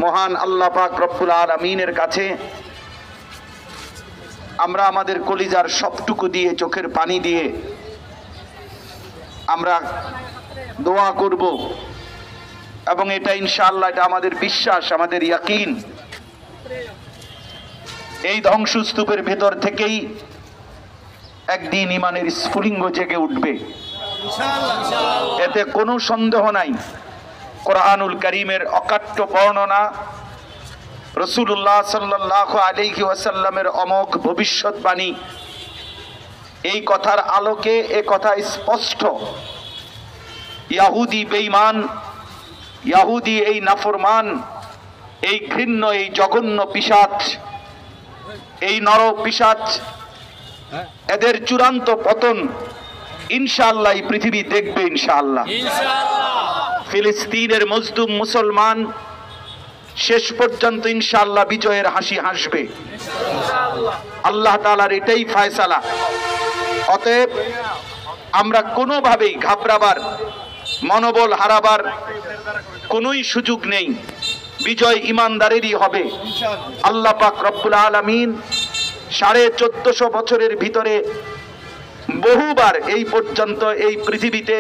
মহান আল্লাহ পাক রব্বুল আলামিনের কাছে আমরা আমাদের কলিজার সবটুকু দিয়ে, চোখের পানি দিয়ে আমরা দোয়া করব, এবং এটা ইনশাআল্লাহ, এটা আমাদের বিশ্বাস, আমাদের ইয়াকিন, এই ধ্বংসস্তূপের ভেতর থেকেই একদিন ইমানের স্ফুলিঙ্গ জেগে উঠবে, এতে কোনো সন্দেহ নাই। কোরআনুল কারীমের অকাট্য বর্ণনা, রাসূলুল্লাহ সাল্লাল্লাহু আলাইহি ওয়াসাল্লামের অমোঘ ভবিষ্যৎবাণী, এই কথার আলোকে এ কথা স্পষ্ট। ইয়াহুদি বেঈমান, ইয়াহুদি এই নাফরমান, এই ঘৃণ্য, এই জঘন্য পিশাচ, এই নর পিশাচ, এদের চূড়ান্ত পতন ইনশাআল্লাহ এই পৃথিবী দেখবে ইনশাআল্লাহ। ফিলিস্তিনের মজলুম মুসলমান শেষ পর্যন্ত ইনশাআল্লাহ বিজয়ের হাসি হাসবে, আল্লাহ তাআলার এটাই ফয়সালা। অতএব আমরা কোনোভাবেই ঘাবড়াবার, মনোবল হারাবার কোনোই সুযোগ নেই। বিজয় ইমানদারেরই হবে। আল্লাহ পাক রব্বুল আলামিন 1450 বছরের ভিতরে বহুবার এই পর্যন্ত এই পৃথিবীতে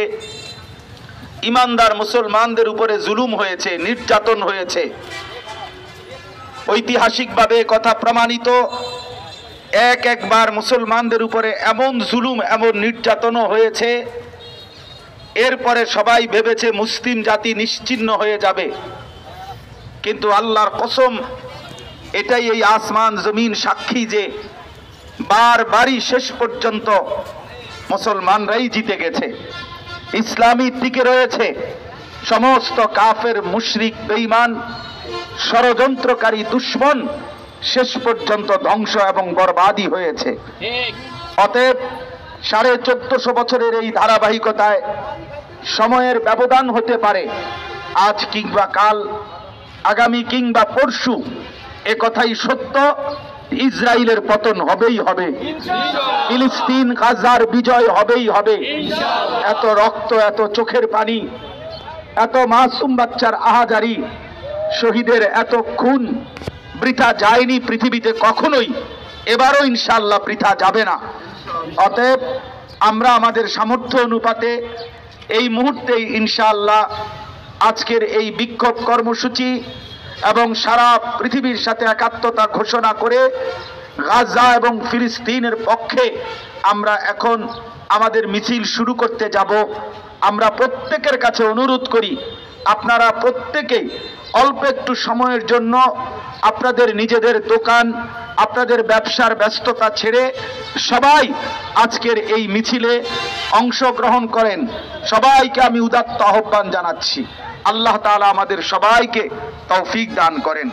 ইমানদার মুসলমানদের উপরে জুলুম হয়েছে, নির্যাতন হয়েছে। ঐতিহাসিকভাবে কথা প্রমাণিত, একবার মুসলমানদের উপরে এমন জুলুম, এমন নির্যাতনও হয়েছে, এরপরে সবাই ভেবেছে মুসলিম জাতি নিশ্চিহ্ন হয়ে যাবে। কিন্তু আল্লাহর কসম, এটাই এই আসমান জমিন সাক্ষী যে বারবারই শেষ পর্যন্ত মুসলমানরাই জিতে গেছে, ইসলামই টিকে রয়েছে। সমস্ত কাফের, মুশরিক, বেঈমান, ষড়যন্ত্রকারী দুশমন শেষ পর্যন্ত ধ্বংস এবং বরবাদী হয়েছে। অতএব 1450 বছরের এই ধারাবাহিকতায় সময়ের ব্যবধান হতে পারে, আজ কিংবা কাল, আগামী কিংবা পরশু, এ কথাই সত্য, ইসরায়েলের পতন হবেই হবে, ফিলিস্তিন গাজার বিজয় হবেই হবে। এত রক্ত, এত চোখের পানি, এত মাসুম বাচ্চার আহাজারি, শহীদের এত খুন বৃথা যায়নি পৃথিবীতে কখনোই, এবারও ইনশাআল্লাহ বৃথা যাবে না। অতএব আমরা আমাদের সামর্থ্য অনুপাতে এই মুহূর্তেই ইনশাআল্লাহ আজকের এই বিক্ষোভ কর্মসূচি এবং সারা পৃথিবীর সাথে একাত্মতা ঘোষণা করে গাজা এবং ফিলিস্তিনের পক্ষে আমরা এখন আমাদের মিছিল শুরু করতে যাব। আমরা প্রত্যেকের কাছে অনুরোধ করি, আপনারা প্রত্যেকেই অল্প একটু সময়ের জন্য আপনাদের নিজেদের দোকান, আপনাদের ব্যবসার ব্যস্ততা ছেড়ে সবাই আজকের এই মিছিলে অংশগ্রহণ করেন। সবাইকে আমি উদাত্ত আহ্বান জানাচ্ছি। আল্লাহ তাআলা আমাদের সবাইকে তৌফিক দান করেন।